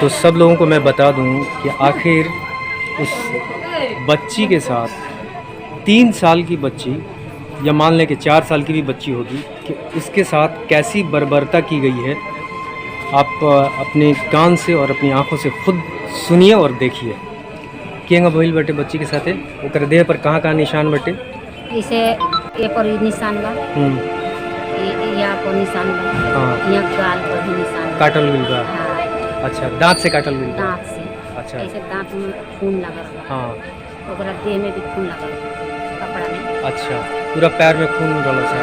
तो सब लोगों को मैं बता दूं कि आखिर उस बच्ची के साथ 3 साल की बच्ची या मान लें कि 4 साल की भी बच्ची होगी कि उसके साथ कैसी बर्बरता की गई है। आप अपने कान से और अपनी आंखों से खुद सुनिए और देखिए। केंगा भइल बटे बच्ची के साथे ओकर देह पर कहाँ निशान बटे। इसे ये पर निशान बा, यहाँ पर निशान बा, हाँ यहाँ गाल पर भी निशान बा। काटल गइल बा। हाँ, अच्छा दांत से काटल गइल बा। दांत से। अच्छा ऐसे दांत में खून लगल बा। हाँ ओकरा देह में भी खून लगल बा, कपड़ा में। अच्छा पूरा पैर में खून उड़ल है,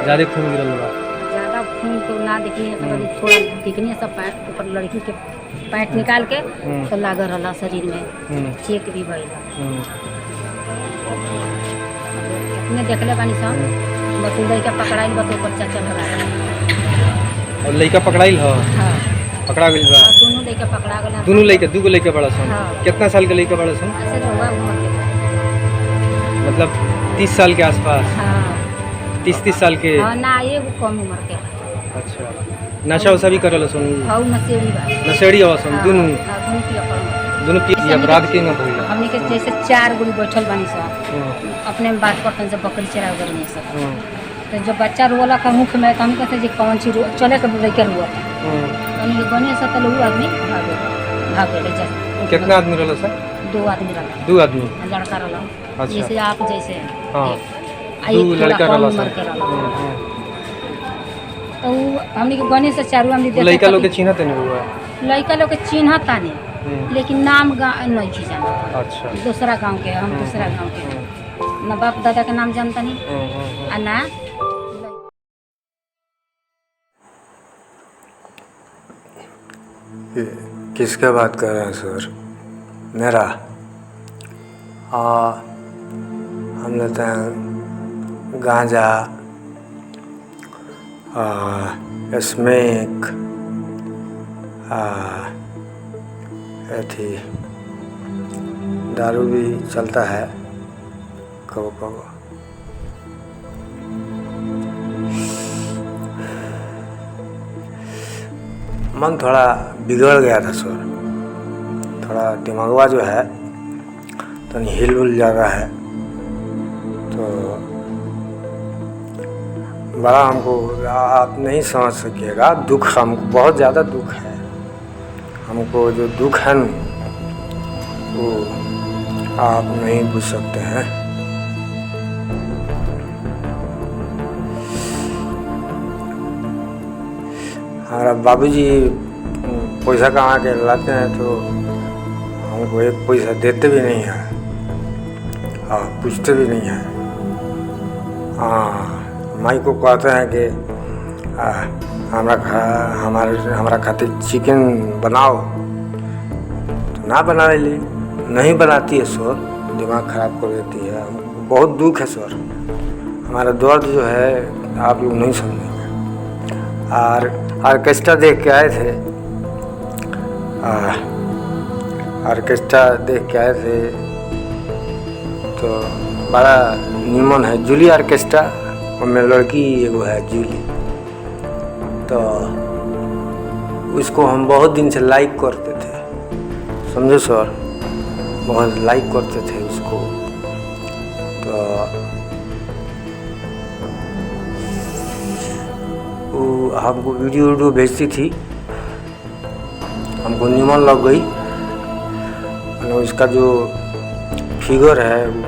ज़्यादा खून गिरल बा। ज़्यादा खून तो ना दिखनी है, सब थोड़ा दिखनी है। सब पैंट ऊपर लड़की के पैंट निकाल के तो लागल रहा शरीर में, चेक भी भइल। अपने देखले बानी सब, बस लड़का पकड़ाई बा तो ऊपर चाचा भगा। और लड़का पकड़ाइल ह हाँ, पकड़ा गइल बा। दोनों लड़का पकड़ा गए। दोनों लड़का दूगो लड़का बड़ा सन। हाँ। कितना साल के लड़का बड़ा सन? ऐसे तो हुआ उम्र के। मतलब 30 साल के आसपास। हाँ 30 साल के। हाँ, ना एगो कम उम्र के। अच्छा नशा वशा भी करल सन? हाँ नशेड़ी बा। नशेड़ी हवा सन दोनों? हाँ, दोनों पिया करल। दोनों की अपराध के न भइल। हमने के जैसे 4 गोली बैठल बानी सब, अपने में बात करते से बकरी चरा गई सब। तो जब बच्चा रोला का मुख में तो हम कहते जे कौन चीज चले के लड़का हुआ हम ये बने से तो लोग आदमी भाग गए जा। कितना आदमी रहल सर? 2 आदमी रहा। 2 आदमी लड़का रहा। अच्छा। जैसे आप जैसे हाँ। आई 2 लड़का रहल सर। तो हमने के गने से चारू हमने देखा। लड़का लोग के चिन्हत नहीं हुआ? लड़का लोग के चिन्हता नहीं, लेकिन नाम नहीं की जाना। अच्छा दूसरा गांव के, हम दूसरा गांव के। ना बाप दादा के नाम जानता नहीं, और ना किसका बात कर रहे हैं सर? मेरा? हम लेते हैं गांजा, स्मैक, थी दारू भी चलता है कबो कबो। मन थोड़ा बिगड़ गया था सर, थोड़ा दिमागवा जो है तो हिल उल जाता है। तो बड़ा हमको आप नहीं समझ सकिएगा, दुख हमको बहुत ज़्यादा दुख है। हमको जो दुख है न वो आप नहीं बुझ सकते हैं। हमारा बाबूजी पैसा कमा के लाते हैं तो हमको एक पैसा देते भी नहीं है और पूछते भी नहीं है। माई को कहते हैं कि हमारा खातिर चिकन बनाओ तो ना बनावे ली, नहीं बनाती है सर, दिमाग ख़राब कर देती है। बहुत दुख है सर, हमारा दर्द जो है आप लोग नहीं समझेंगे। और ऑर्केस्ट्रा देख के आए थे, ऑर्केस्ट्रा देख के आए थे तो बड़ा नीमन है, जूली ऑर्केस्ट्रा, उनमें लड़की एगो है जूली। तो उसको हम बहुत दिन से लाइक करते थे, समझे सर, बहुत लाइक करते थे उसको। तो वो हमको वीडियो भेजती थी, हमको नीमन लग गई। और उसका जो फिगर है वो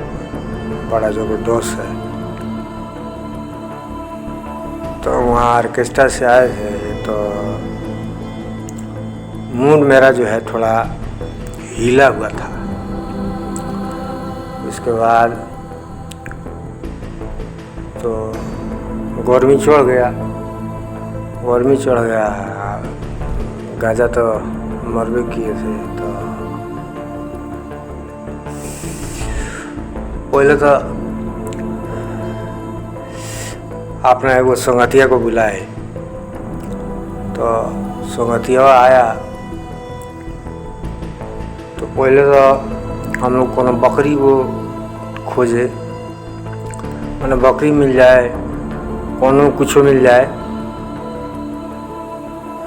बड़ा ज़बरदस्त है। तो वहाँ ऑर्केस्ट्रा से आए थे तो मूड मेरा जो है थोड़ा हिला हुआ था। उसके बाद तो गर्मी चढ़ गया, गांजा तो मरबे किए थे। तो पहले तो आपने एगो संगतिया को बुलाए, तो संगतिया आया तो पहले तो हम लोग को बकरी को खोजे, मैंने बकरी मिल जाए, कोनो कुछ मिल जाए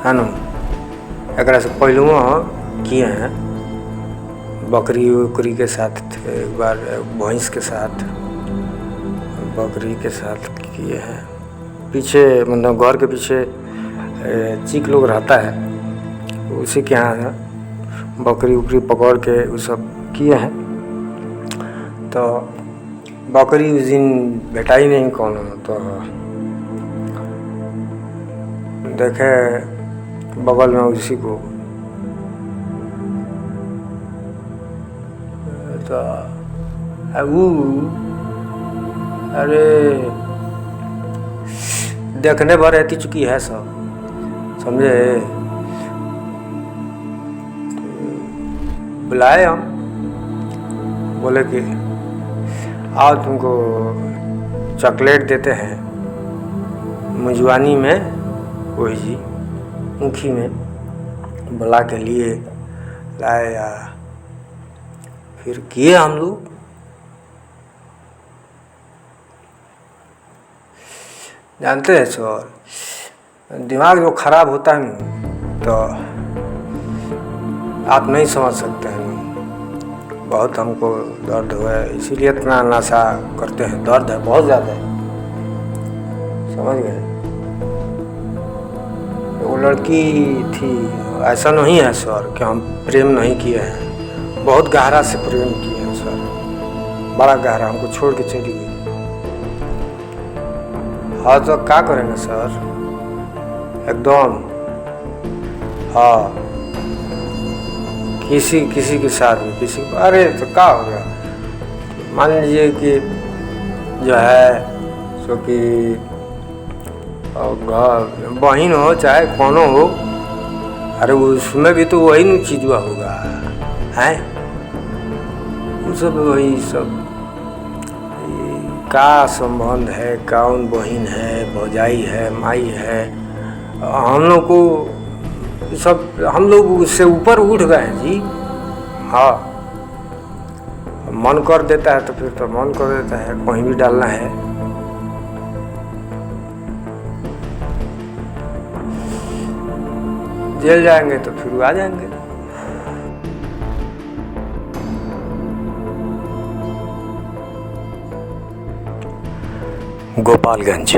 है न, एकरा से पहलुओ किए हैं, बकरी उकरी के साथ थे, एक बार भैंस के साथ, बकरी के साथ किए हैं। पीछे मतलब घर के पीछे चीक लोग रहता है, उसी के यहाँ बकरी उकरी पकड़ के वो सब किए हैं। तो बकरी उस दिन भेटा ही नहीं कौन, तो देखे बगल में उसी को, तो वो अरे देखने भर रहती चुकी है सब, समझे। बुलाए हम, बोले कि आओ तुमको चॉकलेट देते हैं, मुजवानी में वही जी मुखी में बुला के लिए लाए, या फिर किए हम लोग। जानते हैं सर, दिमाग जो खराब होता है ना, तो आप नहीं समझ सकते हैं। बहुत हमको दर्द हुआ है, इसीलिए इतना नशा करते हैं, दर्द है बहुत ज़्यादा है, समझ गए। वो लड़की थी, ऐसा नहीं है सर कि हम प्रेम नहीं किए हैं, बहुत गहरा से प्रेम किए हैं सर, बड़ा गहरा, हमको छोड़ के चली गई। हाँ तो क्या करेंगे सर, एकदम। हाँ किसी के साथ में किसी, अरे तो क्या हो गया, मान लीजिए कि जो है सो कि बहन हो चाहे कौन हो, अरे उसमें भी तो वही न चीज़ होगा है, वो सब वही सब का संबंध है, कौन बहन है, भौजाई है, माई है, हम लोग को सब, हम लोग उससे ऊपर उठ गए जी। हाँ मन कर देता है तो फिर तो मन कर देता है, कहीं भी डालना है। जेल जाएंगे तो फिर आ जाएंगे। गोपालगंज,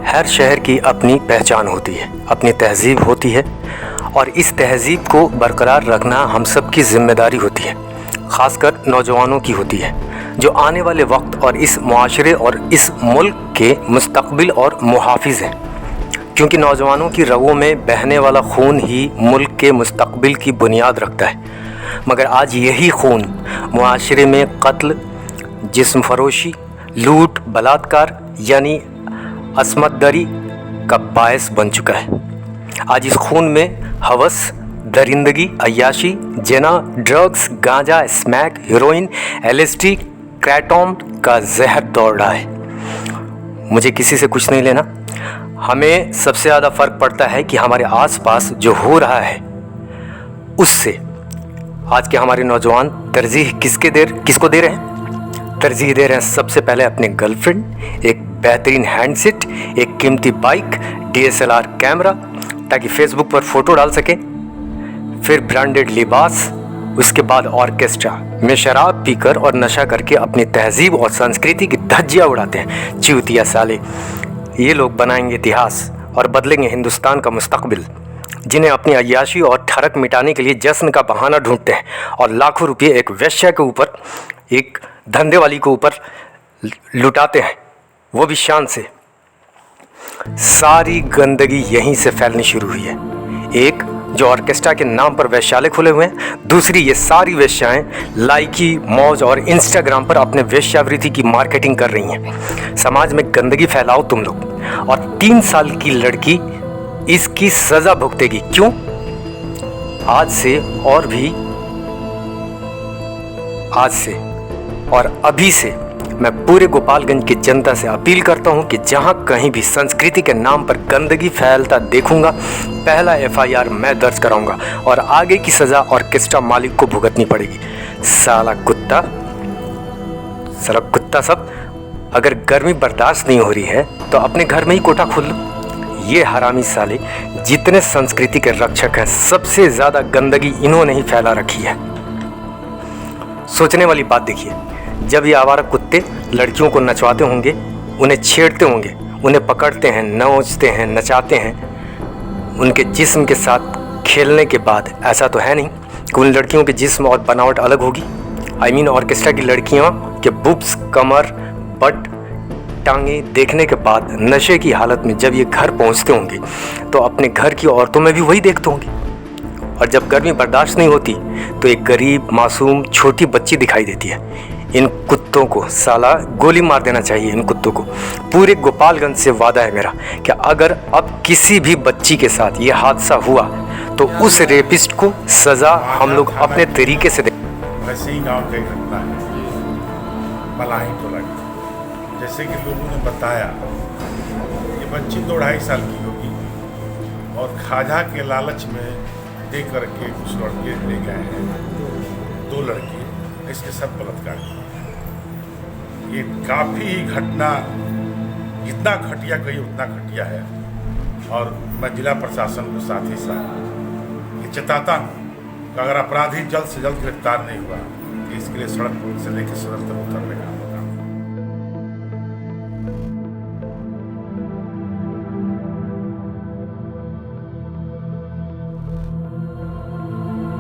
हर शहर की अपनी पहचान होती है, अपनी तहजीब होती है, और इस तहजीब को बरकरार रखना हम सब की जिम्मेदारी होती है, ख़ासकर नौजवानों की होती है, जो आने वाले वक्त और इस मुआशरे और इस मुल्क के मुस्तक़बिल और मुहाफ़िज़ हैं। क्योंकि नौजवानों की रगों में बहने वाला खून ही मुल्क के मुस्तक़बिल की बुनियाद रखता है, मगर आज यही खून मुआशरे में कत्ल, जिस्म फरोशी, लूट, बलात्कार यानी असमतदरी का बायस बन चुका है। आज इस खून में हवस, दरिंदगी, अय्याशी, जना, ड्रग्स, गांजा, स्मैक, हीरोइन, एलएसडी, क्रैटोम का जहर दौड़ रहा है। मुझे किसी से कुछ नहीं लेना, हमें सबसे ज़्यादा फ़र्क पड़ता है कि हमारे आसपास जो हो रहा है उससे। आज के हमारे नौजवान तरजीह किसको दे रहे हैं? तरजीह दे रहे हैं सबसे पहले अपने गर्लफ्रेंड, एक बेहतरीन हैंडसेट, एक कीमती बाइक, DSLR कैमरा ताकि फेसबुक पर फ़ोटो डाल सकें, फिर ब्रांडेड लिबास, उसके बाद ऑर्केस्ट्रा में शराब पीकर और नशा करके अपनी तहजीब और संस्कृति की धज्जियाँ उड़ाते हैं। चूतिया साले, ये लोग बनाएंगे इतिहास और बदलेंगे हिंदुस्तान का मुस्तकबिल, जिन्हें अपनी अय्याशी और ठरक मिटाने के लिए जश्न का बहाना ढूंढते हैं और लाखों रुपये एक वेश्या के ऊपर, एक धंधे वाली के ऊपर लुटाते हैं, वो भी शान से। सारी गंदगी यहीं से फैलनी शुरू हुई है। एक, जो ऑर्केस्ट्रा के नाम पर वेश्यालय खुले हुए हैं, दूसरी ये सारी वेश्याएं लाइकी, मौज और इंस्टाग्राम पर अपने वेश्यावृत्ति की मार्केटिंग कर रही हैं। समाज में गंदगी फैलाओ तुम लोग, और 3 साल की लड़की इसकी सजा भुगतेगी। क्यों? आज से और अभी से मैं पूरे गोपालगंज की जनता से अपील करता हूं कि जहां कहीं भी संस्कृति के नाम पर गंदगी फैलता देखूंगा, पहला FIR मैं दर्ज कराऊंगा और आगे की सज़ा ऑर्केस्ट्रा मालिक को भुगतनी पड़ेगी। साला कुत्ता सब। अगर गर्मी बर्दाश्त नहीं हो रही है तो अपने घर में ही कोठा खोल लो, ये हरामी साले जितने संस्कृति के रक्षक हैं, सबसे ज़्यादा गंदगी इन्होंने ही फैला रखी है। सोचने वाली बात देखिए, जब ये आवारा कुत्ते लड़कियों को नचवाते होंगे, उन्हें छेड़ते होंगे, उन्हें पकड़ते हैं, नोचते हैं, नचाते हैं, उनके जिस्म के साथ खेलने के बाद ऐसा तो है नहीं कि उन लड़कियों के जिस्म और बनावट अलग होगी। ऑर्केस्ट्रा की लड़कियां के बुब्स, कमर, बट, टांगे देखने के बाद नशे की हालत में जब ये घर पहुंचते होंगे तो अपने घर की औरतों में भी वही देखते होंगे। और जब गर्मी बर्दाश्त नहीं होती तो एक गरीब मासूम छोटी बच्ची दिखाई देती है। इन कुत्तों को साला गोली मार देना चाहिए। इन कुत्तों को। पूरे गोपालगंज से वादा है मेरा कि अगर अब किसी भी बच्ची के साथ ये हादसा हुआ तो उस रेपिस्ट को सज़ा हम लोग अपने तरीके से दें। वैसे ही गांव की घटना है, मलाही टोला की। जैसे कि लोगों ने बताया, ये बच्ची 2-2.5 साल की होगी और खाजा के लालच में दे करके कुछ लड़के ले गए हैं, 2 लड़के, इसके सब बलात्कार किए। ये काफ़ी घटना, जितना घटिया कही उतना घटिया है। और मैं जिला प्रशासन को साथ ही साथ ये चेताता हूँ कि अगर अपराधी जल्द से जल्द गिरफ्तार नहीं हुआ तो इसके लिए सड़क से लेकर सदन तक उतरने का